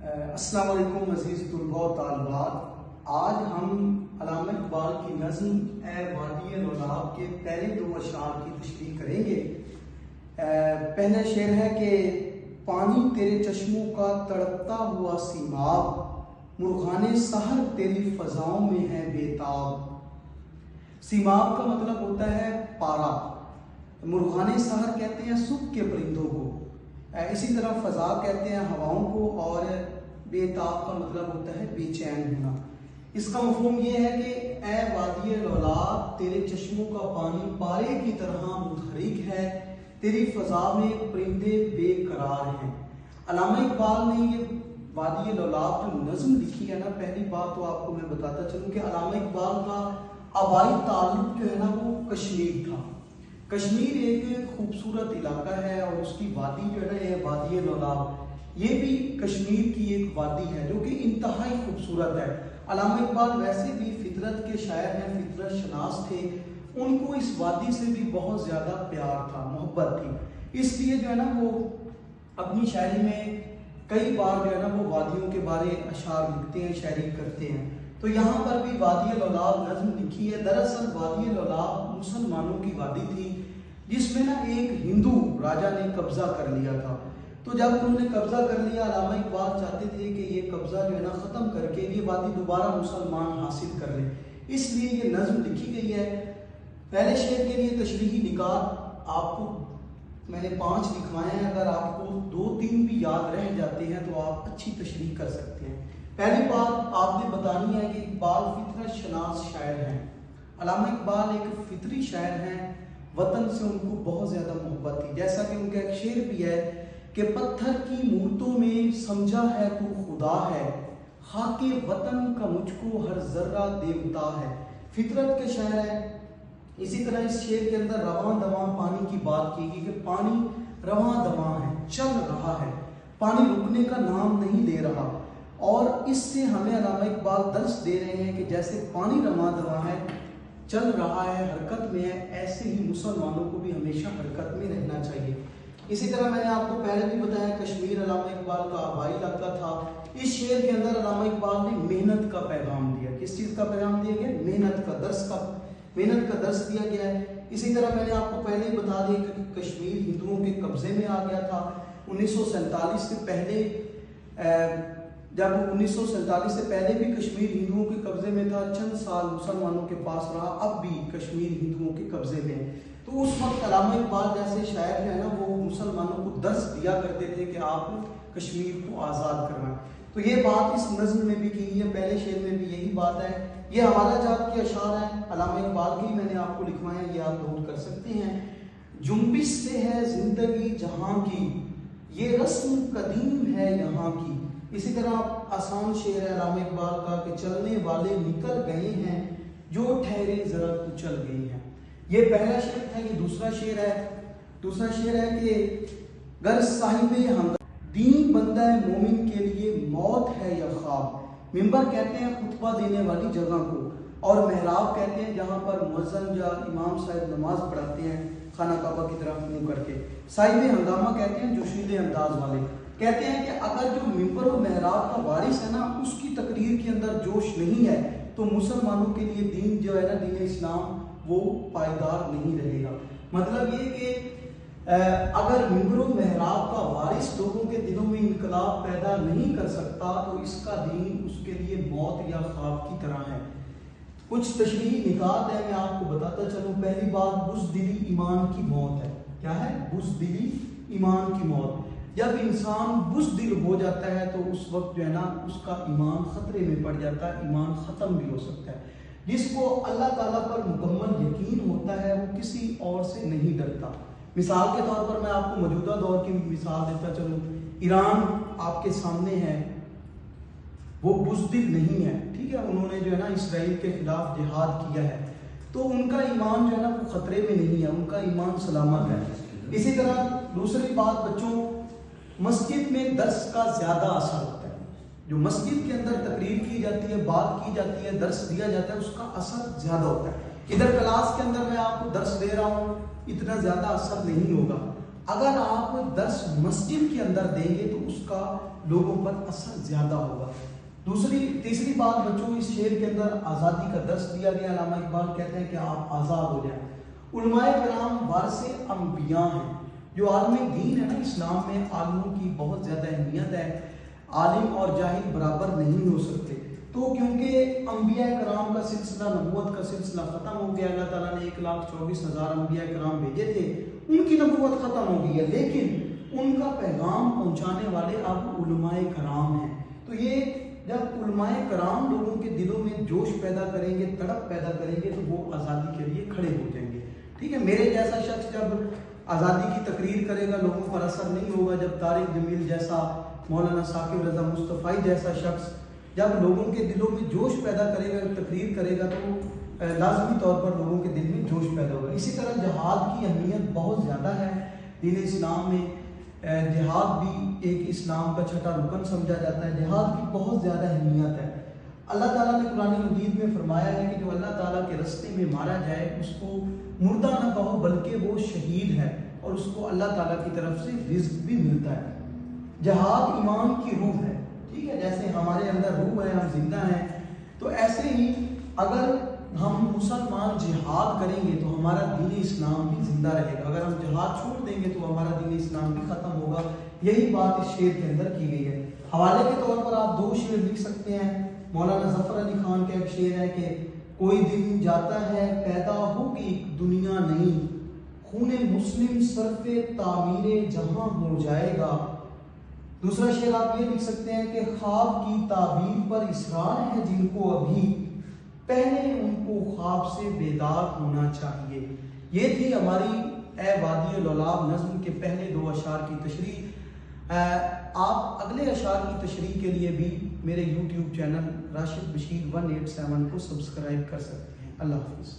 السلام علیکم عزیز طلباء و طالبات، آج ہم علامہ اقبال کی نظم اے وادی لولاب کے پہلے دو اشعار کی تشریح کریں گے۔ پہلا شعر ہے کہ پانی تیرے چشموں کا تڑپتا ہوا سیماب، مرغان سحر تیری فضاؤں میں ہے بےتاب۔ سیماب کا مطلب ہوتا ہے پارا، مرغان سحر کہتے ہیں صبح کے پرندوں کو، اسی طرح فضا کہتے ہیں ہواؤں کو، اور بےتاب کا مطلب ہوتا ہے بے چین ہونا۔ اس کا مفہوم یہ ہے کہ اے وادی لولاب، تیرے چشموں کا پانی پارے کی طرح متحرک ہے، تیری فضا میں پرندے بے قرار ہیں۔ علامہ اقبال نے یہ وادی لولاب جو نظم لکھی ہے نا، پہلی بات تو آپ کو میں بتاتا چلوں کہ علامہ اقبال کا آبائی تعلق جو ہے نا وہ کشمیر تھا۔ کشمیر ایک خوبصورت علاقہ ہے اور اس کی وادی جو ہے نا یہ وادی لولاب، یہ بھی کشمیر کی ایک وادی ہے جو کہ انتہائی خوبصورت ہے۔ علامہ اقبال ویسے بھی فطرت کے شاعر ہیں، فطرت شناس تھے، ان کو اس وادی سے بھی بہت زیادہ پیار تھا، محبت تھی، اس لیے جو ہے نا وہ اپنی شاعری میں کئی بار جو ہے نا وہ وادیوں کے بارے اشعار لکھتے ہیں، شاعری کرتے ہیں۔ تو یہاں پر بھی وادی لولاب نظم لکھی ہے۔ دراصل وادی لولاب مسلمانوں کی وادی تھی جس میں نا ایک ہندو راجا نے قبضہ کر لیا تھا۔ تو جب انہوں نے قبضہ کر لیا، علامہ اقبال چاہتے تھے کہ یہ قبضہ جو ہے نا ختم کر کے یہ وادی دوبارہ مسلمان حاصل کر لیں، اس لیے یہ نظم لکھی گئی ہے۔ پہلے شعر کے لیے تشریحی نکات آپ کو میں نے 5 لکھوائے ہیں، اگر آپ کو 2-3 بھی یاد رہ جاتے ہیں تو آپ اچھی تشریح کر سکتے ہیں۔ پہلی بات آپ نے بتانی ہے کہ اقبال فطرت شناس شاعر ہیں۔ علامہ اقبال ایک فطری شاعر ہیں، وطن سے ان کو بہت زیادہ محبت تھی، جیسا کہ ان کا ایک شعر بھی ہے کہ پتھر کی مورتوں میں سمجھا ہے تو خدا ہے، خاک وطن کا مجھ کو ہر ذرہ دیوتا ہے۔ فطرت کے شاعر ہیں۔ اسی طرح اس شعر کے اندر رواں دواں پانی کی بات کی گئی کہ پانی رواں دواں ہے، چل رہا ہے، پانی رکنے کا نام نہیں لے رہا، اور اس سے ہمیں علامہ اقبال درس دے رہے ہیں کہ جیسے پانی رواں دواں ہے، چل رہا ہے، حرکت میں ہے، ایسے ہی مسلمانوں کو بھی ہمیشہ حرکت میں رہنا چاہیے۔ اسی طرح میں نے آپ کو پہلے بھی بتایا کشمیر علامہ اقبال کا آبائی علاقہ تھا۔ اس شعر کے اندر علامہ اقبال نے محنت کا پیغام دیا۔ کس چیز کا پیغام دیا گیا؟ محنت کا درس دیا گیا ہے۔ اسی طرح میں نے آپ کو پہلے ہی بتا دیا کہ کشمیر ہندوؤں کے قبضے میں آ گیا تھا 1947 سے پہلے۔ جب 1947 سے پہلے بھی کشمیر ہندوؤں کے قبضے میں تھا، چند سال مسلمانوں کے پاس رہا، اب بھی کشمیر ہندوؤں کے قبضے میں ہے۔ تو اس وقت علامہ اقبال جیسے شاعر جو ہے نا وہ مسلمانوں کو درس دیا کرتے تھے کہ آپ کشمیر کو آزاد کروائیں۔ تو یہ بات اس نظم میں بھی کی ہے، پہلے شعر میں بھی یہی بات ہے۔ یہ حوالہ جات کے اشعار ہیں علامہ اقبال کی، میں نے آپ کو لکھوائے ہیں، یہ آپ نوٹ کر سکتے ہیں۔ جنبش سے ہے زندگی جہاں کی، یہ رسم قدیم ہے یہاں کی۔ اسی طرح آسان شعر ہے علامہ اقبال کا کہ چلنے والے نکل گئے ہیں، جو ٹھہرے ذرا کچل گئے ہیں۔ یہ پہلا شعر ہے۔ یہ دوسرا شعر ہے کہ گر صاحب ہنگام دین بندہ مومن کے لیے موت ہے یا خواب۔ ممبر کہتے ہیں خطبہ دینے والی جگہ کو، اور محراب کہتے ہیں جہاں پر مؤذن یا امام صاحب نماز پڑھاتے ہیں خانہ کعبہ کی طرف منہ کر کے۔ صاحب ہنگامہ کہتے ہیں جوشیلے انداز والے، کہتے ہیں کہ اگر جو ممبر و محراب کا وارث ہے نا اس کی تقریر کے اندر جوش نہیں ہے تو مسلمانوں کے لیے دین جو ہے نا دین اسلام وہ پائیدار نہیں رہے گا۔ مطلب یہ کہ اگر ممبر و محراب کا وارث لوگوں کے دلوں میں انقلاب پیدا نہیں کر سکتا تو اس کا دین اس کے لیے موت یا خواب کی طرح ہے۔ کچھ تشریحی نکات ہیں، میں آپ کو بتاتا چلوں۔ پہلی بات، بزدلی ایمان کی موت ہے۔ کیا ہے؟ بزدلی ایمان کی موت۔ جب انسان بزدل ہو جاتا ہے تو اس وقت جو ہے نا اس کا ایمان خطرے میں پڑ جاتا ہے، ایمان ختم بھی ہو سکتا ہے۔ جس کو اللہ تعالیٰ پر مکمل یقین ہوتا ہے وہ کسی اور سے نہیں ڈرتا۔ مثال کے طور پر میں آپ کو موجودہ دور کی مثال دیتا چلوں۔ ایران آپ کے سامنے ہے، وہ بزدل نہیں ہے، ٹھیک ہے، انہوں نے جو ہے نا اسرائیل کے خلاف جہاد کیا ہے، تو ان کا ایمان جو ہے نا وہ خطرے میں نہیں ہے، ان کا ایمان سلامت ہے۔ اسی طرح دوسری بات بچوں، مسجد میں درس کا زیادہ اثر ہوتا ہے۔ جو مسجد کے اندر تقریر کی جاتی ہے، بات کی جاتی ہے، درس دیا جاتا ہے، اس کا اثر زیادہ ہوتا ہے۔ ادھر کلاس کے اندر میں آپ کو درس دے رہا ہوں، اتنا زیادہ اثر نہیں ہوگا۔ اگر آپ درس مسجد کے اندر دیں گے تو اس کا لوگوں پر اثر زیادہ ہوگا۔ تیسری بات بچوں، اس شعر کے اندر آزادی کا درس دیا گیا۔ علامہ اقبال کہتے ہیں کہ آپ آزاد ہو جائیں۔ علماء کرام وارث انبیاء ہیں۔ جو عالم دین ہے نا اسلام میں، عالموں کی بہت زیادہ اہمیت ہے، عالم اور جاہل برابر نہیں ہو سکتے۔ تو کیونکہ انبیاء کرام کا سلسلہ، نبوت کا سلسلہ ختم ہو گیا، اللہ تعالیٰ نے 1,24,000 انبیاء کرام بھیجے تھے، ان کی نبوت ختم ہو گئی ہے، لیکن ان کا پیغام پہنچانے والے اب علماء کرام ہیں۔ تو یہ جب علماء کرام لوگوں کے دلوں میں جوش پیدا کریں گے، تڑپ پیدا کریں گے، تو وہ آزادی کے لیے کھڑے ہو جائیں گے۔ ٹھیک ہے، میرے جیسا شخص جب آزادی کی تقریر کرے گا لوگوں پر اثر نہیں ہوگا۔ جب طارق جمیل جیسا، مولانا ثاقب رضا مصطفی جیسا شخص جب لوگوں کے دلوں میں جوش پیدا کرے گا، تقریر کرے گا، تو لازمی طور پر لوگوں کے دل میں جوش پیدا ہوگا۔ اسی طرح جہاد کی اہمیت بہت زیادہ ہے دین اسلام میں۔ جہاد بھی ایک اسلام کا چھٹا رکن سمجھا جاتا ہے۔ جہاد کی بہت زیادہ اہمیت ہے۔ اللہ تعالیٰ نے قرآن مجید میں فرمایا ہے کہ جو اللہ تعالیٰ کے راستے میں مارا جائے اس کو مردہ نہ کہو بلکہ وہ شہید ہے، اور اس کو اللہ تعالیٰ کی طرف سے رزق بھی ملتا ہے۔ جہاد ایمان کی روح ہے، ٹھیک ہے، جیسے ہمارے اندر روح ہے، ہم زندہ ہیں، تو ایسے ہی اگر ہم مسلمان جہاد کریں گے تو ہمارا دین اسلام بھی زندہ رہے گا۔ اگر ہم جہاد چھوڑ دیں گے تو ہمارا دین اسلام بھی ختم ہوگا۔ یہی بات اس شعر کے اندر کی گئی ہے۔ حوالے کے طور پر آپ 2 شعر لکھ سکتے ہیں۔ مولانا ظفر علی خان کا ایک شعر ہے کہ کوئی دن جاتا ہے پیدا ہوگی دنیا نہیں، خون مسلم صرف تعمیر جہاں ہو جائے گا۔ دوسرا شعر آپ یہ لکھ سکتے ہیں کہ خواب کی تعبیر پر اصرار ہے جن کو ابھی، پہلے ان کو خواب سے بیدار ہونا چاہیے۔ یہ تھی ہماری اے وادی لولاب نظم کے پہلے 2 اشعار کی تشریح۔ آپ اگلے اشعار کی تشریح کے لیے بھی میرے یوٹیوب چینل راشد بشیر 187 کو سبسکرائب کر سکتے ہیں۔ اللہ حافظ۔